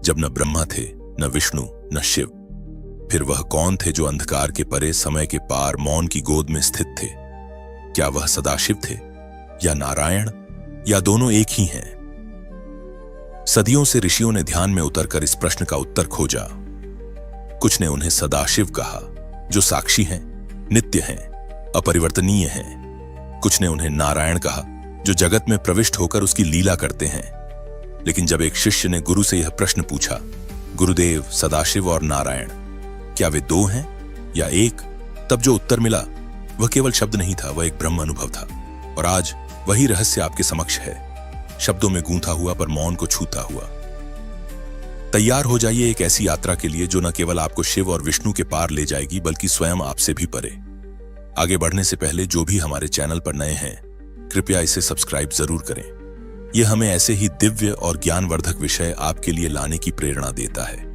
जब न ब्रह्मा थे, न विष्णु, न शिव। फिर वह कौन थे जो अंधकार के परे, समय के पार मौन की गोद में स्थित थे? क्या वह सदाशिव थे या नारायण, या दोनों एक ही हैं? सदियों से ऋषियों ने ध्यान में उतरकर इस प्रश्न का उत्तर खोजा। कुछ ने उन्हें सदाशिव कहा, जो साक्षी हैं, नित्य हैं, अपरिवर्तनीय हैं। कुछ ने उन्हें नारायण कहा, जो जगत में प्रविष्ट होकर उसकी लीला करते हैं। लेकिन जब एक शिष्य ने गुरु से यह प्रश्न पूछा, गुरुदेव, सदाशिव और नारायण, क्या वे दो हैं या एक? तब जो उत्तर मिला वह केवल शब्द नहीं था, वह एक ब्रह्म अनुभव था। और आज वही रहस्य आपके समक्ष है, शब्दों में गूंथा हुआ पर मौन को छूता हुआ। तैयार हो जाइए एक ऐसी यात्रा के लिए जो न केवल आपको शिव और विष्णु के पार ले जाएगी, बल्कि स्वयं आपसे भी परे। आगे बढ़ने से पहले जो भी हमारे चैनल पर नए हैं, कृपया इसे सब्सक्राइब जरूर करें। यह हमें ऐसे ही दिव्य और ज्ञानवर्धक विषय आपके लिए लाने की प्रेरणा देता है।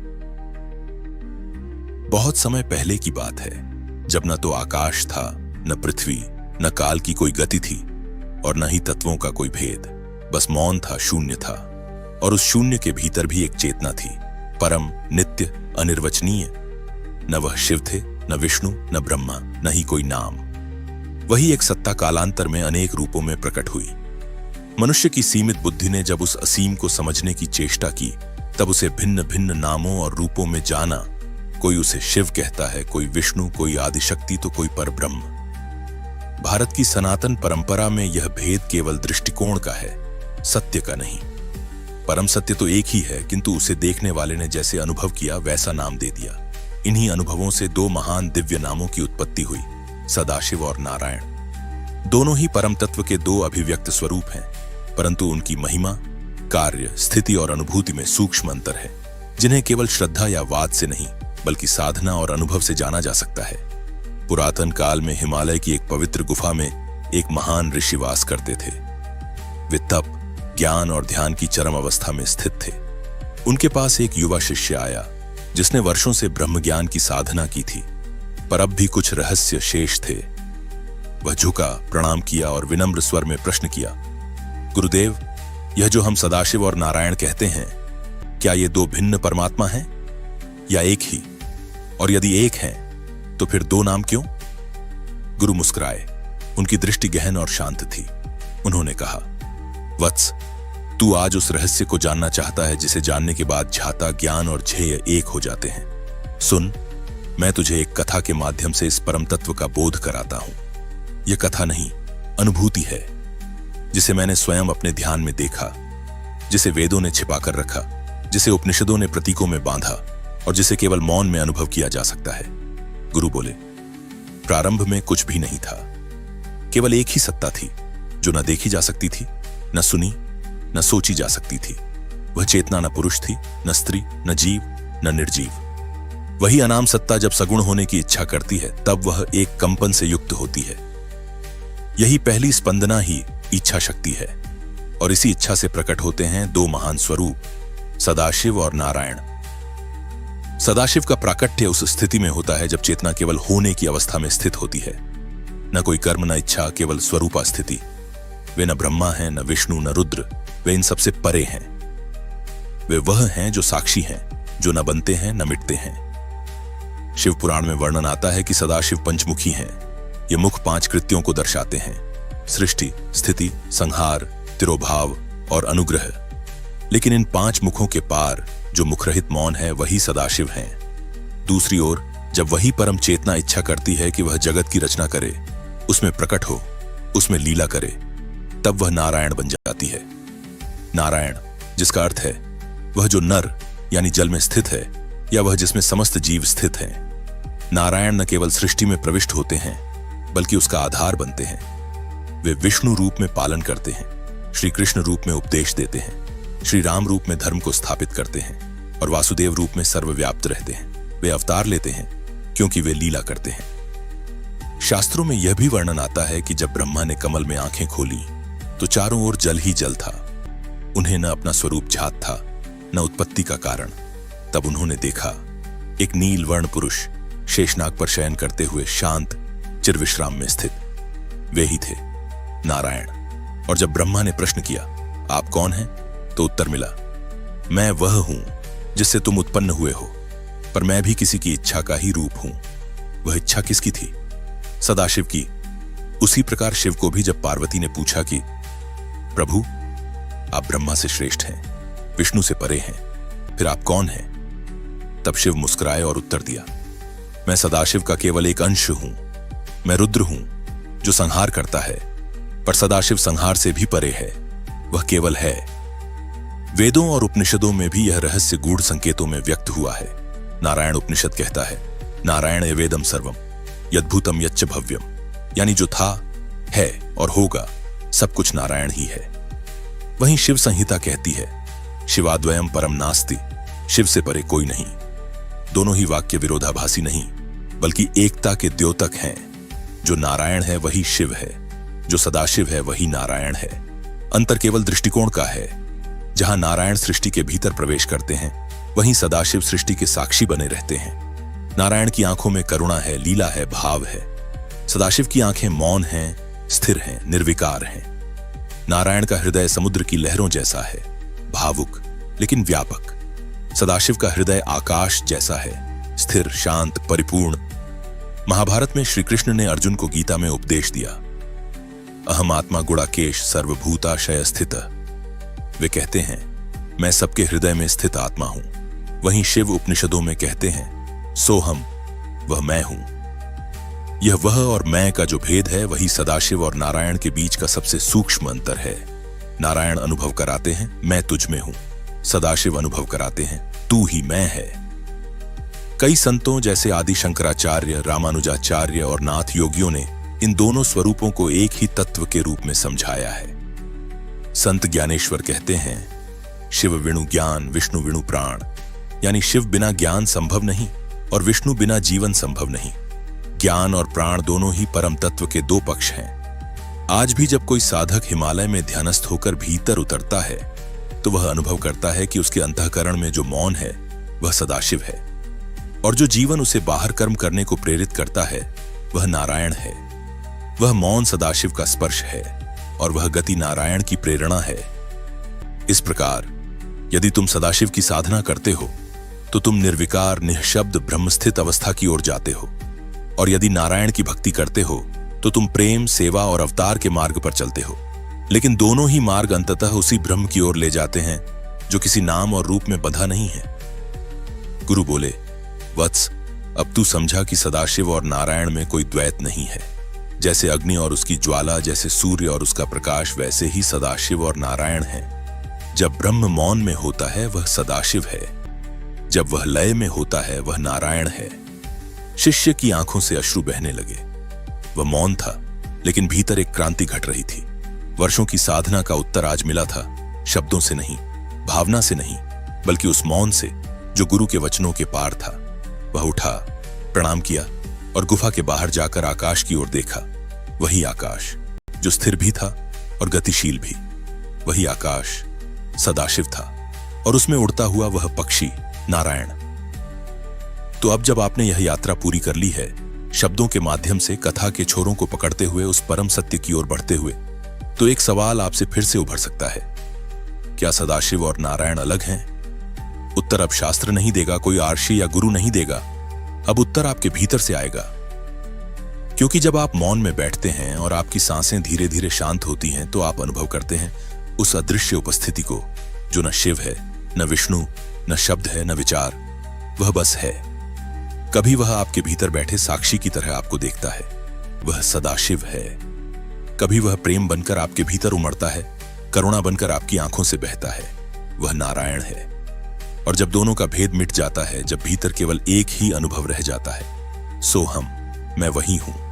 बहुत समय पहले की बात है, जब न तो आकाश था, न पृथ्वी, न काल की कोई गति थी और न ही तत्वों का कोई भेद। बस मौन था, शून्य था। और उस शून्य के भीतर भी एक चेतना थी, परम, नित्य, अनिर्वचनीय। न वह शिव थे, न विष्णु, न ब्रह्मा, न ही कोई नाम। वही एक सत्ता कालांतर में अनेक रूपों में प्रकट हुई। मनुष्य की सीमित बुद्धि ने जब उस असीम को समझने की चेष्टा की, तब उसे भिन्न भिन्न नामों और रूपों में जाना। कोई उसे शिव कहता है, कोई विष्णु, कोई आदिशक्ति, तो कोई परब्रह्म। भारत की सनातन परंपरा में यह भेद केवल दृष्टिकोण का है, सत्य का नहीं। परम सत्य तो एक ही है, किंतु उसे देखने वाले ने जैसे अनुभव किया वैसा नाम दे दिया। इन्हीं अनुभवों से दो महान दिव्य नामों की उत्पत्ति हुई, सदाशिव और नारायण। दोनों ही परम तत्व के दो अभिव्यक्त स्वरूप हैं, परंतु उनकी महिमा, कार्य, स्थिति और अनुभूति में सूक्ष्म अंतर है, जिन्हें केवल श्रद्धा या वाद से नहीं, बल्कि साधना और अनुभव से जाना जा सकता है। पुरातन काल में हिमालय की एक पवित्र गुफा में एक महान ऋषि वास करते थे। वे तप, ज्ञान और ध्यान की चरम अवस्था में स्थित थे। उनके पास एक युवा शिष्य आया, जिसने वर्षों से ब्रह्म ज्ञान की साधना की थी, पर अब भी कुछ रहस्य शेष थे। वह झुका, प्रणाम किया और विनम्र स्वर में प्रश्न किया, गुरुदेव, यह जो हम सदाशिव और नारायण कहते हैं, क्या ये दो भिन्न परमात्मा हैं या एक ही? और यदि एक हैं, तो फिर दो नाम क्यों? गुरु मुस्कुराए। उनकी दृष्टि गहन और शांत थी। उन्होंने कहा, वत्स, तू आज उस रहस्य को जानना चाहता है जिसे जानने के बाद झाता, ज्ञान और झेय एक हो जाते हैं। सुन, मैं तुझे एक कथा के माध्यम से इस परम तत्व का बोध कराता हूं। यह कथा नहीं, अनुभूति है, जिसे मैंने स्वयं अपने ध्यान में देखा, जिसे वेदों ने छिपा कर रखा, जिसे उपनिषदों ने प्रतीकों में बांधा और जिसे केवल मौन में अनुभव किया जा सकता है। गुरु बोले, प्रारंभ में कुछ भी नहीं था, केवल एक ही सत्ता थी, जो न देखी जा सकती थी, न सुनी, न सोची जा सकती थी। वह चेतना न पुरुष थी, न स्त्री, न जीव, न निर्जीव। वही अनाम सत्ता जब सगुण होने की इच्छा करती है, तब वह एक कंपन से युक्त होती है। यही पहली स्पंदना ही इच्छा शक्ति है, और इसी इच्छा से प्रकट होते हैं दो महान स्वरूप, सदाशिव और नारायण। सदाशिव का प्राकट्य उस स्थिति में होता है जब चेतना केवल होने की अवस्था में स्थित होती है, न कोई कर्म, न इच्छा, केवल स्वरूपा स्थिति। वे न ब्रह्मा हैं, न विष्णु, न रुद्र, वे इन सबसे परे हैं। वे वह हैं जो साक्षी हैं, जो न बनते हैं, न मिटते हैं। शिव पुराण में वर्णन आता है कि सदाशिव पंचमुखी हैं। ये मुख पांच कृत्यों को दर्शाते हैं, सृष्टि, स्थिति, संहार, तिरोभाव और अनुग्रह। लेकिन इन पांच मुखों के पार जो मुखरहित मौन है, वही सदाशिव हैं। दूसरी ओर, जब वही परम चेतना इच्छा करती है कि वह जगत की रचना करे, उसमें प्रकट हो, उसमें लीला करे, तब वह नारायण बन जाती है। नारायण, जिसका अर्थ है वह जो नर यानी जल में स्थित है, या वह जिसमें समस्त जीव स्थित हैं। नारायण न केवल सृष्टि में प्रविष्ट होते हैं, बल्कि उसका आधार बनते हैं। वे विष्णु रूप में पालन करते हैं, श्री कृष्ण रूप में उपदेश देते हैं, श्री राम रूप में धर्म को स्थापित करते हैं, और वासुदेव रूप में सर्वव्याप्त रहते हैं। वे अवतार लेते हैं क्योंकि वे लीला करते हैं। शास्त्रों में यह भी वर्णन आता है कि जब ब्रह्मा ने कमल में आंखें खोली, तो चारों ओर जल ही जल था। उन्हें न अपना स्वरूप झात था, न उत्पत्ति का कारण। तब उन्होंने देखा एक नील वर्ण पुरुष शेषनाग पर शयन करते हुए शांत चिरविश्राम में स्थित। वे ही थे नारायण। और जब ब्रह्मा ने प्रश्न किया, आप कौन हैं? तो उत्तर मिला, मैं वह हूं जिससे तुम उत्पन्न हुए हो, पर मैं भी किसी की इच्छा का ही रूप हूं। वह इच्छा किसकी थी? सदाशिव की। उसी प्रकार शिव को भी जब पार्वती ने पूछा कि प्रभु, आप ब्रह्मा से श्रेष्ठ हैं, विष्णु से परे हैं, फिर आप कौन हैं? तब शिव मुस्कुराए और उत्तर दिया, मैं सदाशिव का केवल एक अंश हूं। मैं रुद्र हूं जो संहार करता है, पर सदाशिव संहार से भी परे है, वह केवल है। वेदों और उपनिषदों में भी यह रहस्य गूढ़ संकेतों में व्यक्त हुआ है। नारायण उपनिषद कहता है, नारायण एवेदम सर्वम यद्भूतम यच्च भव्यम, यानी जो था, है और होगा सब कुछ नारायण ही है। वहीं शिव संहिता कहती है, शिवाद्वयम परम नास्ति, शिव से परे कोई नहीं। दोनों ही वाक्य विरोधाभासी नहीं, बल्कि एकता के द्योतक हैं। जो नारायण है वही शिव है, जो सदाशिव है वही नारायण है। अंतर केवल दृष्टिकोण का है। जहां नारायण सृष्टि के भीतर प्रवेश करते हैं, वहीं सदाशिव सृष्टि के साक्षी बने रहते हैं। नारायण की आंखों में करुणा है, लीला है, भाव है। सदाशिव की आंखें मौन हैं, स्थिर हैं, निर्विकार हैं। नारायण का हृदय समुद्र की लहरों जैसा है, भावुक लेकिन व्यापक। सदाशिव का हृदय आकाश जैसा है, स्थिर, शांत, परिपूर्ण। महाभारत में श्री कृष्ण ने अर्जुन को गीता में उपदेश दिया, अहम आत्मा गुणाकेश सर्वभूताशय स्थित। वे कहते हैं, मैं सबके हृदय में स्थित आत्मा हूं। वहीं शिव उपनिषदों में कहते हैं, सोहम, वह मैं हूं। यह वह और मैं का जो भेद है, वही सदाशिव और नारायण के बीच का सबसे सूक्ष्म अंतर है। नारायण अनुभव कराते हैं, मैं तुझ में हूं। सदाशिव अनुभव कराते हैं, तू ही मैं है। कई संतों जैसे आदि शंकराचार्य, रामानुजाचार्य और नाथ योगियों ने इन दोनों स्वरूपों को एक ही तत्व के रूप में समझाया है। संत ज्ञानेश्वर कहते हैं, शिव विणु ज्ञान, विष्णु विणु प्राण, यानी शिव बिना ज्ञान संभव नहीं और विष्णु बिना जीवन संभव नहीं। ज्ञान और प्राण दोनों ही परम तत्व के दो पक्ष हैं। आज भी जब कोई साधक हिमालय में ध्यानस्थ होकर भीतर उतरता है, तो वह अनुभव करता है कि उसके अंतःकरण में जो मौन है, वह सदाशिव है, और जो जीवन उसे बाहर कर्म करने को प्रेरित करता है, वह नारायण है। वह मौन सदाशिव का स्पर्श है और वह गति नारायण की प्रेरणा है। इस प्रकार यदि तुम सदाशिव की साधना करते हो, तो तुम निर्विकार, निःशब्द, ब्रह्मस्थित अवस्था की ओर जाते हो, और यदि नारायण की भक्ति करते हो, तो तुम प्रेम, सेवा और अवतार के मार्ग पर चलते हो। लेकिन दोनों ही मार्ग अंततः उसी ब्रह्म की ओर ले जाते हैं, जो किसी नाम और रूप में बंधा नहीं है। गुरु बोले, वत्स, अब तू समझा कि सदाशिव और नारायण में कोई द्वैत नहीं है। जैसे अग्नि और उसकी ज्वाला, जैसे सूर्य और उसका प्रकाश, वैसे ही सदाशिव और नारायण है। जब ब्रह्म मौन में होता है, वह सदाशिव है। जब वह लय में होता है, वह नारायण है। शिष्य की आंखों से अश्रु बहने लगे। वह मौन था, लेकिन भीतर एक क्रांति घट रही थी। वर्षों की साधना का उत्तर आज मिला था, शब्दों से नहीं, भावना से नहीं, बल्कि उस मौन से जो गुरु के वचनों के पार था। वह उठा, प्रणाम किया और गुफा के बाहर जाकर आकाश की ओर देखा। वही आकाश जो स्थिर भी था और गतिशील भी। वही आकाश सदाशिव था और उसमें उड़ता हुआ वह पक्षी नारायण। तो अब जब आपने यह यात्रा पूरी कर ली है, शब्दों के माध्यम से कथा के छोरों को पकड़ते हुए उस परम सत्य की ओर बढ़ते हुए, तो एक सवाल आपसे फिर से उभर सकता है, क्या सदाशिव और नारायण अलग हैं? उत्तर अब शास्त्र नहीं देगा, कोई आर्षि या गुरु नहीं देगा। अब उत्तर आपके भीतर से आएगा। क्योंकि जब आप मौन में बैठते हैं और आपकी सांसें धीरे धीरे शांत होती हैं, तो आप अनुभव करते हैं उस अदृश्य उपस्थिति को, जो न शिव है, न विष्णु, न शब्द है, न विचार। वह बस है। कभी वह आपके भीतर बैठे साक्षी की तरह आपको देखता है, वह सदाशिव है। कभी वह प्रेम बनकर आपके भीतर उमड़ता है, करुणा बनकर आपकी आंखों से बहता है, वह नारायण है। और जब दोनों का भेद मिट जाता है, जब भीतर केवल एक ही अनुभव रह जाता है, सोहम, मैं वही हूं,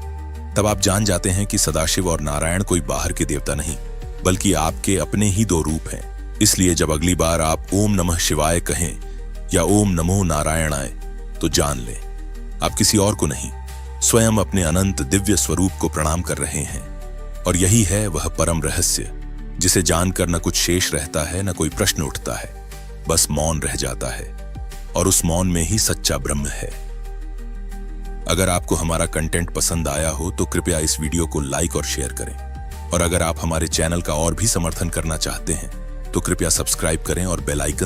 तब आप जान जाते हैं कि सदाशिव और नारायण कोई बाहर के देवता नहीं, बल्कि आपके अपने ही दो रूप हैं। इसलिए जब अगली बार आप ओम नमः शिवाय कहें या ओम नमो नारायणाय, तो जान लें आप किसी और को नहीं, स्वयं अपने अनंत दिव्य स्वरूप को प्रणाम कर रहे हैं। और यही है वह परम रहस्य, जिसे जानकर न कुछ शेष रहता है, न कोई प्रश्न उठता है, बस मौन रह जाता है। और उस मौन में ही सच्चा ब्रह्म है। अगर आपको हमारा कंटेंट पसंद आया हो, तो कृपया इस वीडियो को लाइक और शेयर करें। और अगर आप हमारे चैनल का और भी समर्थन करना चाहते हैं, तो कृपया सब्सक्राइब करें और बेल आइकन